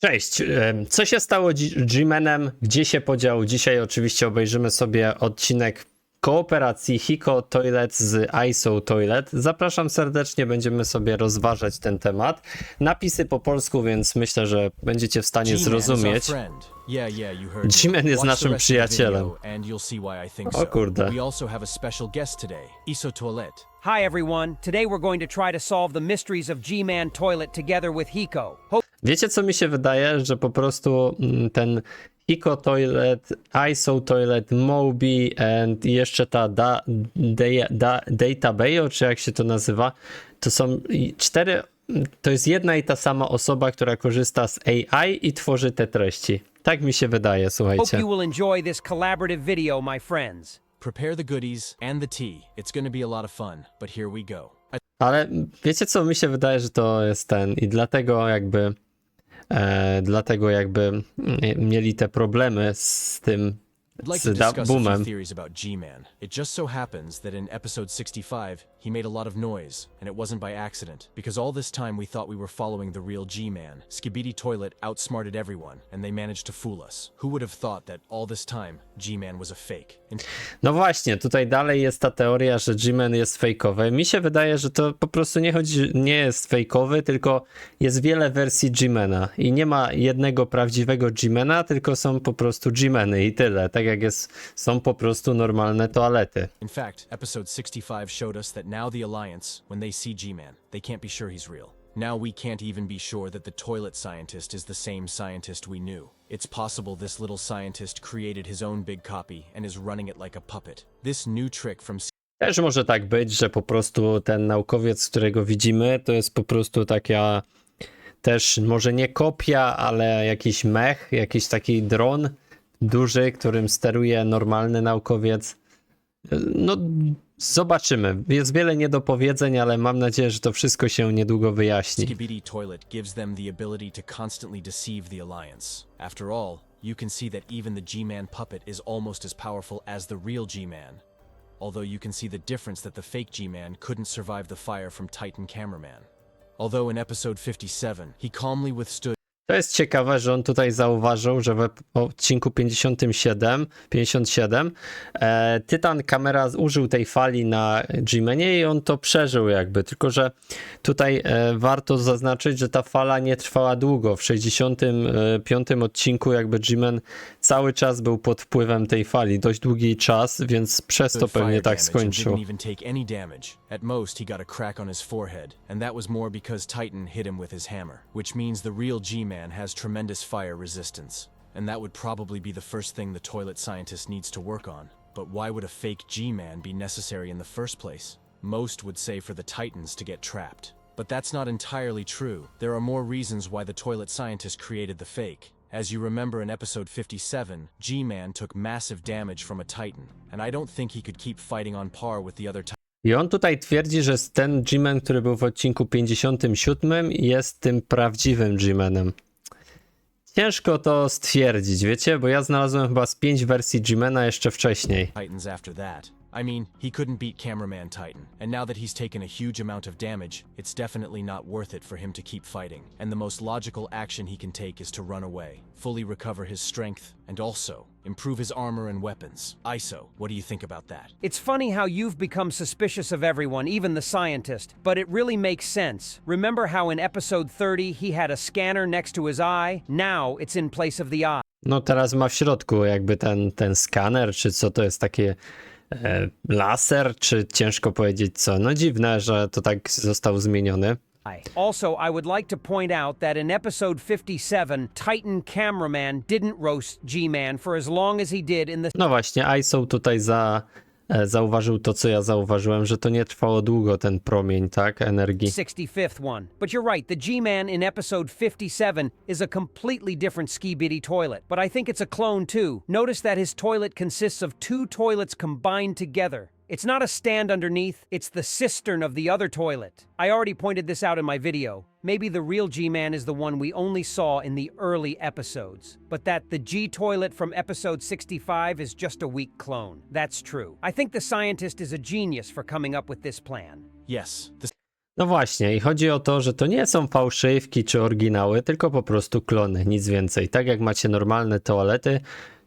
Cześć, co się stało G-Manem? Gdzie się podział? Dzisiaj oczywiście obejrzymy sobie odcinek kooperacji Hiko Toilet z ISO Toilet. Zapraszam serdecznie, będziemy sobie rozważać ten temat. Napisy po polsku, więc myślę, że będziecie w stanie zrozumieć. G-Man jest naszym przyjacielem. O kurde. Hi everyone, today we're going to try to solve the mysteries of G-Man Toilet together with Hiko. Wiecie, co mi się wydaje? Że po prostu ten Hiko Toilet, ISO Toilet, Moby i jeszcze ta Database, czy jak się to nazywa, to są cztery, to jest jedna i ta sama osoba, która korzysta z AI i tworzy te treści. Tak mi się wydaje, słuchajcie. Hope you will enjoy this collaborative video, my friends. Prepare the goodies and the tea. It's going to be a lot of fun, but here we go. Ale wiecie co, mi się wydaje, że to jest ten i dlatego jakby mieli te problemy z tym, I'd like to z discuss a Boomem. few theories about G-Man. It just so happens that in episode 65, he made a lot of noise, and it wasn't by accident, because all this time we thought we were following the real G-Man. Skibidi Toilet outsmarted everyone, and they managed to fool us. Who would have thought that all this time, G-Man was a fake? No właśnie, tutaj dalej jest ta teoria, że G-Man jest fejkowy. Mi się wydaje, że to po prostu nie jest fejkowy, tylko jest wiele wersji G-Mana i nie ma jednego prawdziwego G-Mana, tylko są po prostu G-Many i tyle. Tak jak są po prostu normalne toalety. In fact, episode 65 showed us that now the Alliance, when they see G-Man, they can't be sure he's real. Now we can't even be sure that the toilet scientist is the same scientist we knew. It's possible this little scientist created his own big copy and is running it like a puppet. This new trick from Też może tak być, że po prostu ten naukowiec, którego widzimy, to jest po prostu taka też może nie kopia, ale jakiś mech, jakiś taki dron duży, którym steruje normalny naukowiec. No, zobaczymy. Jest wiele niedopowiedzeń, ale mam nadzieję, że to wszystko się niedługo wyjaśni. Skibidi Toilet gives them the ability to constantly deceive the Alliance. After all, you can see that even the G-Man puppet is almost as powerful as the real G-Man. Although you can see the difference that the fake G-Man couldn't survive the fire from Titan Cameraman. Although in episode 57, he calmly withstood. To jest ciekawe, że on tutaj zauważył, że w odcinku 57 Tytan kamera użył tej fali na G-Manie i on to przeżył jakby, tylko że tutaj warto zaznaczyć, że ta fala nie trwała długo. W 65 odcinku jakby G-Man cały czas był pod wpływem tej fali, dość długi czas, więc przez to pewnie tak skończył. At most, he got a crack on his forehead, and that was more because Titan hit him with his hammer, which means the real G-Man has tremendous fire resistance. And that would probably be the first thing the toilet scientist needs to work on. But why would a fake G-Man be necessary in the first place? Most would say for the Titans to get trapped. But that's not entirely true. There are more reasons why the toilet scientist created the fake. As you remember in episode 57, G-Man took massive damage from a Titan, and I don't think he could keep fighting on par with the other Titans. I on tutaj twierdzi, że ten G-Man, który był w odcinku 57 jest tym prawdziwym G-Manem. Ciężko to stwierdzić, wiecie, bo ja znalazłem chyba z 5 wersji G-Mana jeszcze wcześniej. Titans after that. I mean, he couldn't beat Cameraman Titan, and now that he's taken a huge amount of damage, it's definitely not worth it for him to keep fighting. And the most logical action he can take is to run away, fully recover his strength, and also improve his armor and weapons. ISO, what do you think about that? It's funny how you've become suspicious of everyone, even the scientist, but it really makes sense. Remember how in episode 30 he had a scanner next to his eye? Now it's in place of the eye. No teraz ma w środku jakby ten skaner, czy co to jest takie laser, czy ciężko powiedzieć co. No dziwne, że to tak został zmieniony. Also, I would like to point out that in episode 57, Titan Cameraman didn't roast G-Man for as long as he did in the... No właśnie, ISO tutaj zauważył to, co ja zauważyłem, że to nie trwało długo, ten promień, tak, energii. 65th one. But you're right, the G-Man in episode 57 is a completely different Skibidi toilet. But I think it's a clone too. Notice that his toilet consists of 2 toilets combined together. It's not a stand underneath, it's the cistern of the other toilet. I already pointed this out in my video. Maybe the real G-Man is the one we only saw in the early episodes, but that the G-toilet from episode 65 is just a weak clone. That's true. I think the scientist is a genius for coming up with this plan. Yes, No właśnie, i chodzi o to, że to nie są fałszywki czy oryginały, tylko po prostu klony, nic więcej. Tak jak macie normalne toalety,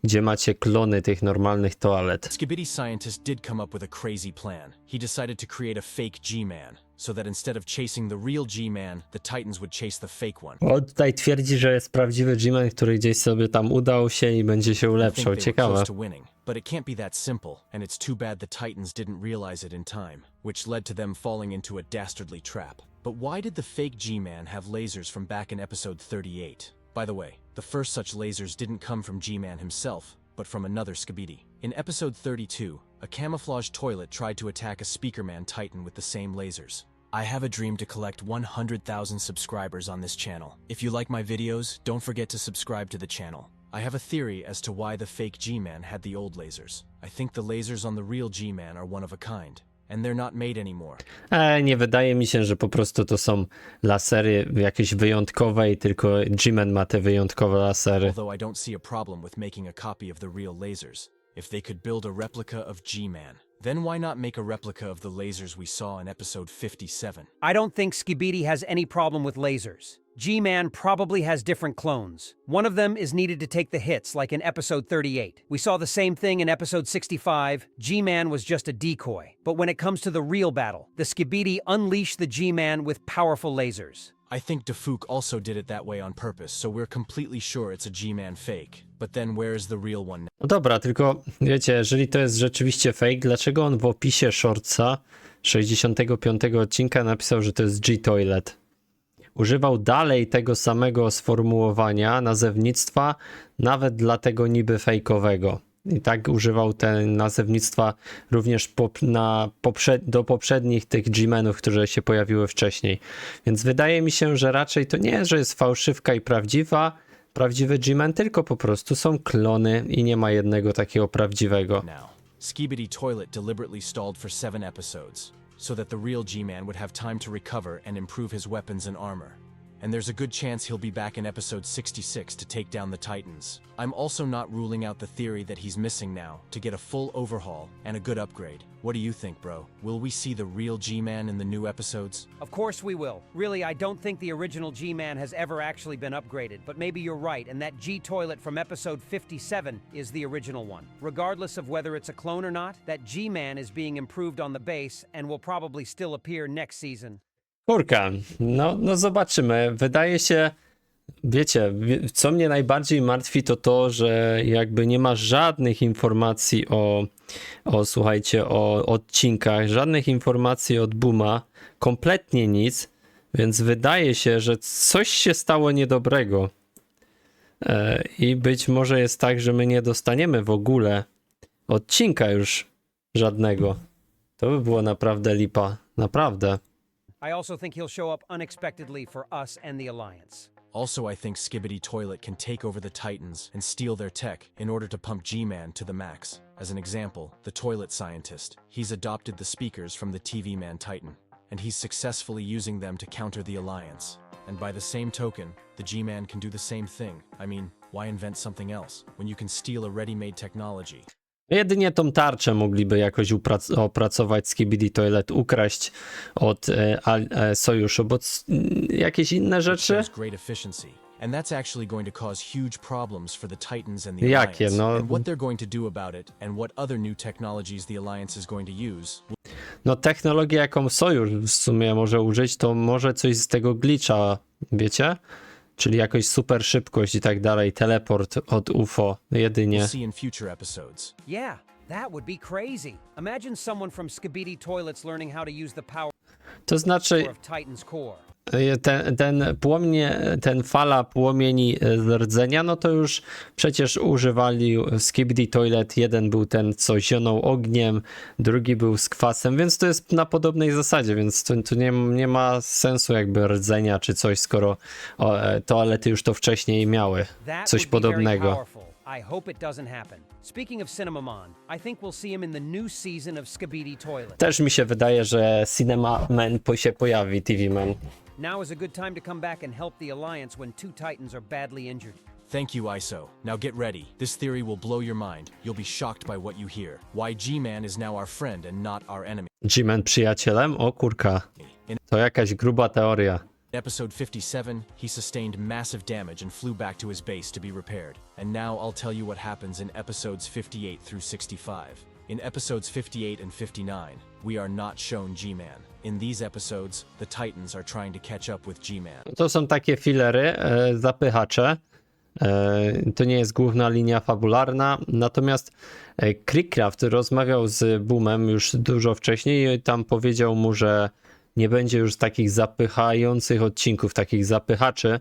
gdzie macie klony tych normalnych toalet. Skibidi scientist did come up with a crazy plan. He decided to create a fake G-Man, so that instead of chasing the real G-Man, the Titans would chase the fake one. O, tutaj twierdzi, że jest prawdziwy G-Man, który gdzieś sobie tam udał się i będzie się I think ulepszał. they were Ciekawe. close to winning, but it can't be that simple, and it's too bad the Titans didn't realize it in time, which led to them falling into a dastardly trap. But why did the fake G-Man have lasers from back in episode 38? By the way, the first such lasers didn't come from G-Man himself, but from another Skibidi. In episode 32, a camouflage toilet tried to attack a Speakerman Titan with the same lasers. I have a dream to collect 100,000 subscribers on this channel. If you like my videos, don't forget to subscribe to the channel. I have a theory as to why the fake G-Man had the old lasers. I think the lasers on the real G-Man are one of a kind, and they're not made anymore. Nie wydaje mi się, że po prostu to są lasery jakieś wyjątkowe i tylko G-Man ma te wyjątkowe lasery. Although I don't see a problem with making a copy of the real lasers. If they could build a replica of G-Man, then why not make a replica of the lasers we saw in episode 57? I don't think Skibidi has any problem with lasers. G-Man probably has different clones. One of them is needed to take the hits, like in episode 38. We saw the same thing in episode 65. G-Man was just a decoy. But when it comes to the real battle, the Skibidi unleash the G-Man with powerful lasers. I think Defuk also did it that way on purpose, so we're completely sure it's a G-Man fake. But then where is the real one? No dobra, tylko wiecie, jeżeli to jest rzeczywiście fake, dlaczego on w opisie shortsa 65 odcinka napisał, że to jest G-Toilet? Używał dalej tego samego sformułowania, nazewnictwa, nawet dla tego niby fejkowego. I tak używał te nazewnictwa również do poprzednich tych G-Menów, które się pojawiły wcześniej. Więc wydaje mi się, że raczej to nie, że jest fałszywka i prawdziwy G-Man, tylko po prostu są klony i nie ma jednego takiego prawdziwego. Now, Skibidi Toilet deliberately stalled for 7 episodes, so that the real G-Man would have time to recover and improve his weapons and armor. And there's a good chance he'll be back in episode 66 to take down the Titans. I'm also not ruling out the theory that he's missing now to get a full overhaul and a good upgrade. What do you think, bro? Will we see the real G-Man in the new episodes? Of course we will. Really, I don't think the original G-Man has ever actually been upgraded, but maybe you're right, and that G-Toilet from episode 57 is the original one. Regardless of whether it's a clone or not, that G-Man is being improved on the base and will probably still appear next season. Kurka, no zobaczymy. Wydaje się, wiecie, co mnie najbardziej martwi, to to, że jakby nie ma żadnych informacji słuchajcie, o odcinkach, żadnych informacji od Booma, kompletnie nic, więc wydaje się, że coś się stało niedobrego. I być może jest tak, że my nie dostaniemy w ogóle odcinka już żadnego. To by było naprawdę lipa, naprawdę. I also think he'll show up unexpectedly for us and the Alliance. Also, I think Skibidi Toilet can take over the Titans and steal their tech in order to pump G-Man to the max. As an example, the Toilet Scientist. He's adopted the speakers from the TV Man Titan, and he's successfully using them to counter the Alliance. And by the same token, the G-Man can do the same thing. I mean, why invent something else when you can steal a ready-made technology? Jedynie tą tarczę mogliby jakoś opracować, Skibidi Toilet, ukraść od sojuszu, bo jakieś inne rzeczy? Great efficiency. And that's actually going to cause huge problems for the Titans and the Jakie, Alliance. no? And what they're going to do about it and what other new technologies the Alliance is going to use. No technologia, jaką sojusz w sumie może użyć, to może coś z tego glitcha, wiecie? Czyli jakoś super szybkość i tak dalej, teleport od UFO jedynie. We'll see in future episodes. Yeah, that would be crazy. Imagine someone from Skibidi Toilets learning how to use the power To znaczy, of Titan's core. ten fala płomieni z rdzenia, no to już przecież używali Skibidi Toilet. Jeden był ten, co zionął ogniem, drugi był z kwasem, więc to jest na podobnej zasadzie, więc tu nie ma sensu jakby rdzenia czy coś, skoro toalety już to wcześniej miały coś podobnego. I hope it doesn't happen. Speaking of Cinnamon, I think we'll see him in the new season of Skibidi Toilet. Też mi się wydaje, że Cinema Man się pojawi, TV Man. Now is a good time to come back and help the Alliance when two Titans are badly injured. Thank you, ISO. Now get ready. This theory will blow your mind. You'll be shocked by what you hear. Why G-Man is now our friend and not our enemy. G-Man przyjacielem? O kurka. To jakaś gruba teoria. In episode 57, he sustained massive damage and flew back to his base to be repaired. And now I'll tell you what happens in episodes 58 through 65. In episodes 58 and 59, we are not shown G-Man. In these episodes, the Titans are trying to catch up with G-Man. To są takie filery, zapychacze. To nie jest główna linia fabularna. Natomiast Crickcraft rozmawiał z Boomem już dużo wcześniej i tam powiedział mu, że nie będzie już takich zapychających odcinków, takich zapychaczy,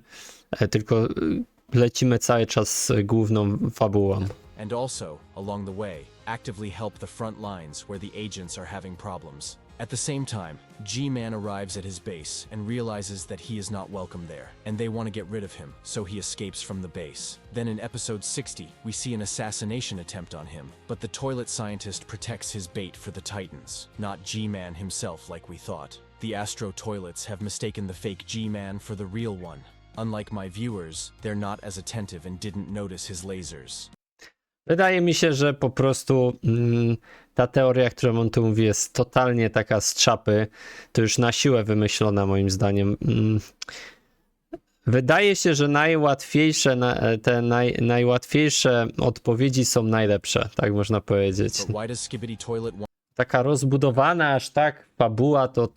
tylko lecimy cały czas z główną fabułą. And also, along the way, actively help the front lines where the agents are having problems. At the same time, G-Man arrives at his base and realizes that he is not welcome there, and they want to get rid of him, so he escapes from the base. Then in episode 60, we see an assassination attempt on him, but the toilet scientist protects his bait for the Titans, not G-Man himself like we thought. The Astro Toilets have mistaken the fake G-Man for the real one. Unlike my viewers, they're not as attentive and didn't notice his lasers. Wydaje mi się, że po prostu ta teoria, którą on tu mówi, jest totalnie taka z czapy. To już na siłę wymyślona moim zdaniem. Wydaje się, że najłatwiejsze, najłatwiejsze odpowiedzi są najlepsze, tak można powiedzieć. But why does Skibidi Toilet want Taka rozbudowana aż tak fabuła, to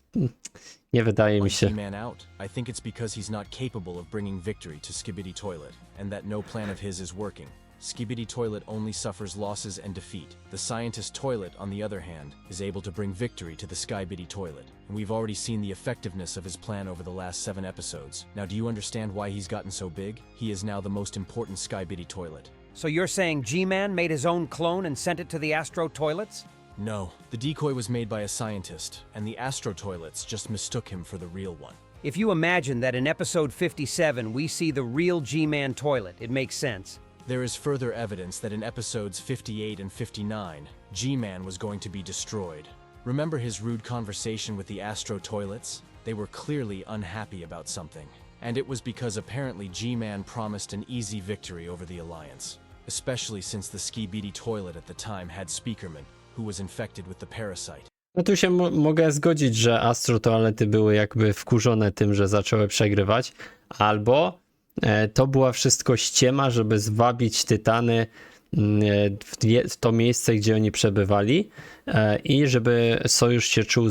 nie wydaje mi się. G-Man out? I think it's because he's not capable of bringing victory to Skibidi Toilet, and that no plan of his is working. Skibidi Toilet only suffers losses and defeat. The scientist Toilet, on the other hand, is able to bring victory to the Skibidi Toilet. And we've already seen the effectiveness of his plan over the last 7 episodes. Now do you understand why he's gotten so big? He is now the most important Skibidi Toilet. So you're saying G-Man made his own clone and sent it to the Astro Toilets? No, the decoy was made by a scientist, and the Astro Toilets just mistook him for the real one. If you imagine that in episode 57 we see the real G-Man toilet, it makes sense. There is further evidence that in episodes 58 and 59, G-Man was going to be destroyed. Remember his rude conversation with the Astro Toilets? They were clearly unhappy about something. And it was because apparently G-Man promised an easy victory over the Alliance. Especially since the Skibidi Toilet at the time had Speakerman, who was infected with the parasite. No tu się mogę zgodzić, że astrotoalety były jakby wkurzone tym, że zaczęły przegrywać, albo to była wszystko ściema, żeby zwabić Tytany w to miejsce, gdzie oni przebywali i żeby sojusz się czuł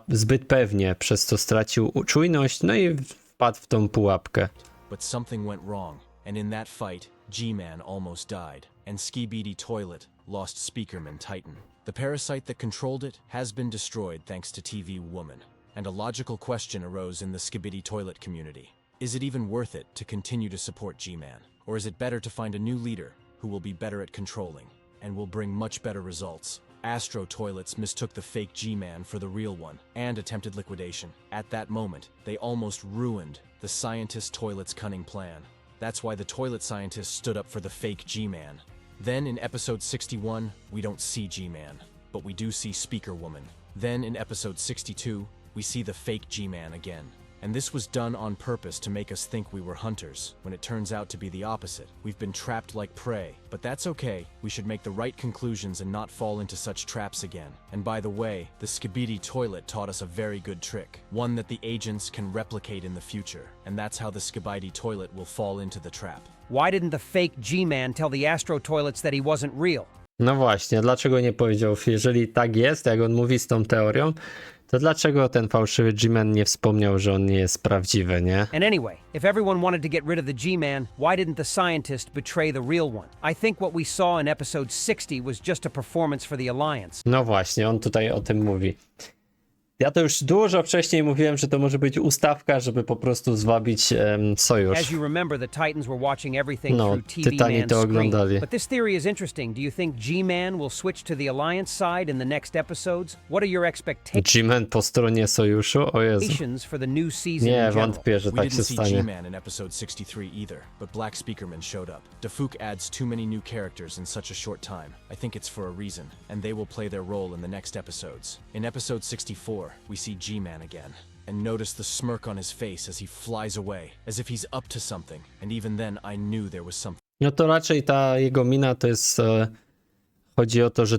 zbyt pewnie, przez co stracił czujność, no i wpadł w tą pułapkę. But something went wrong, and in that fight, G-Man almost died, and Skibidi Toilet lost Speakerman Titan. The parasite that controlled it has been destroyed thanks to TV Woman, and a logical question arose in the Skibidi Toilet community. Is it even worth it to continue to support G-Man? Or is it better to find a new leader who will be better at controlling and will bring much better results? Astro Toilets mistook the fake G-Man for the real one and attempted liquidation. At that moment, they almost ruined the scientist Toilet's cunning plan. That's why the toilet scientist stood up for the fake G-Man. Then in episode 61, we don't see G-Man, but we do see Speaker Woman. Then in episode 62, we see the fake G-Man again. And this was done on purpose to make us think we were hunters, when it turns out to be the opposite. We've been trapped like prey, but that's okay. We should make the right conclusions and not fall into such traps again. And by the way, the Skibidi Toilet taught us a very good trick, one that the agents can replicate in the future, and that's how the Skibidi Toilet will fall into the trap. Why didn't the fake G-Man tell the Astro Toilets that he wasn't real? No właśnie, dlaczego nie powiedział, jeżeli tak jest, jak on mówi z tą teorią, to dlaczego ten fałszywy G-Man nie wspomniał, że on nie jest prawdziwy, nie? And anyway, if everyone wanted to get rid of the G-Man, why didn't the scientist betray the real one? I think what we saw in episode 60 was just a performance for the Alliance. No właśnie, on tutaj o tym mówi. Ja to już dużo wcześniej mówiłem, że to może być ustawka, żeby po prostu zwabić sojusz. As you remember, the Titans were watching everything No, through TV Tytani Man's to screen. oglądali. But this theory is interesting. Do you think G-Man will switch to the Alliance side in the next episodes? What are your expectations G-Man po stronie sojuszu? O Jezu. for the new season Nie, in general? wątpię, że We tak didn't się see stanie. G-Man in episode 63 either, but Black Speakerman showed up. Defuk adds too many new characters in such a short time. I think it's for a reason, and they will play their role in the next episodes. In episode 64, we see G-Man again. And notice the smirk on his face as he flies away, as if he's up to something, and even then I knew there was something. No to raczej ta jego mina to jest chodzi o to, że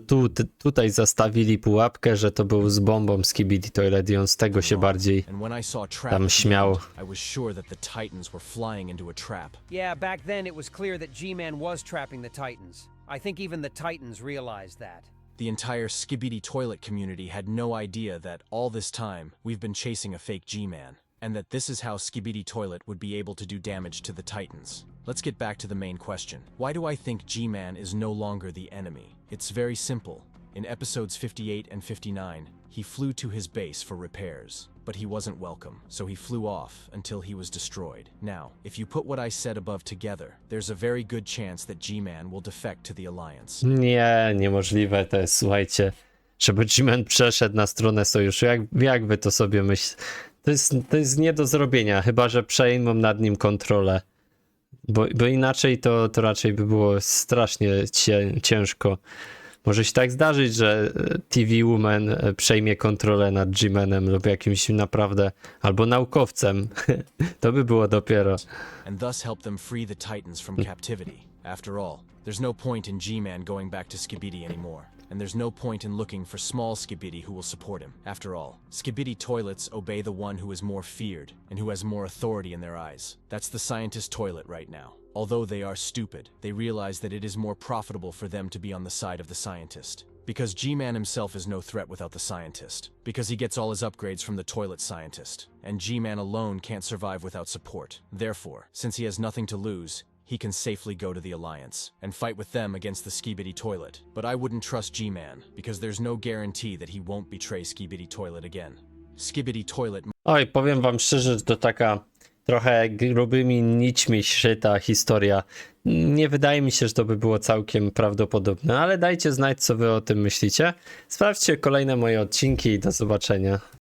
tutaj zastawili pułapkę, że to był z bombą Skibidi Toilet i on z tego się bardziej And when I saw a trap tam at the śmiał. end, I was sure that the Titans were flying into a trap. Yeah, back then it was clear that G-Man was trapping the Titans. I think even the Titans realized that. The entire Skibidi toilet community had no idea that all this time we've been chasing a fake G-Man, and that this is how Skibidi toilet would be able to do damage to the Titans. Let's get back to the main question. Why do I think G-Man is no longer the enemy? It's very simple. In episodes 58 and 59, he flew to his base for repairs, but he wasn't welcome, so he flew off until he was destroyed. Now, if you put what I said above together, there's a very good chance that G-Man will defect to the Alliance. Nie, niemożliwe to jest, słuchajcie, żeby G-Man przeszedł na stronę sojuszu. Jak wy to sobie myślicie? To jest nie do zrobienia, chyba że przejmą nad nim kontrolę. Bo inaczej to raczej by było strasznie ciężko. Może się tak zdarzyć, że TV Woman przejmie kontrolę nad G-Manem lub jakimś naprawdę, albo naukowcem. To by było dopiero. And thus help them free the Titans from captivity. After all, there's no point in G-Man going back to Skibidi anymore. And there's no point in looking for small Skibidi who will support him. After all, Skibidi toilets obey the one who is more feared and who has more authority in their eyes. That's the scientist toilet right now. Although they are stupid, they realize that it is more profitable for them to be on the side of the scientist. Because G-Man himself is no threat without the scientist. Because he gets all his upgrades from the toilet scientist. And G-Man alone can't survive without support. Therefore, since he has nothing to lose, he can safely go to the Alliance and fight with them against the Skibidi toilet. But I wouldn't trust G-Man, because there's no guarantee that he won't betray Skibidi toilet again. Skibidi toilet. Oj, powiem wam szczerze, że to taka trochę grubymi nićmi szyta historia. Nie wydaje mi się, że to by było całkiem prawdopodobne, ale dajcie znać, co wy o tym myślicie. Sprawdźcie kolejne moje odcinki i do zobaczenia.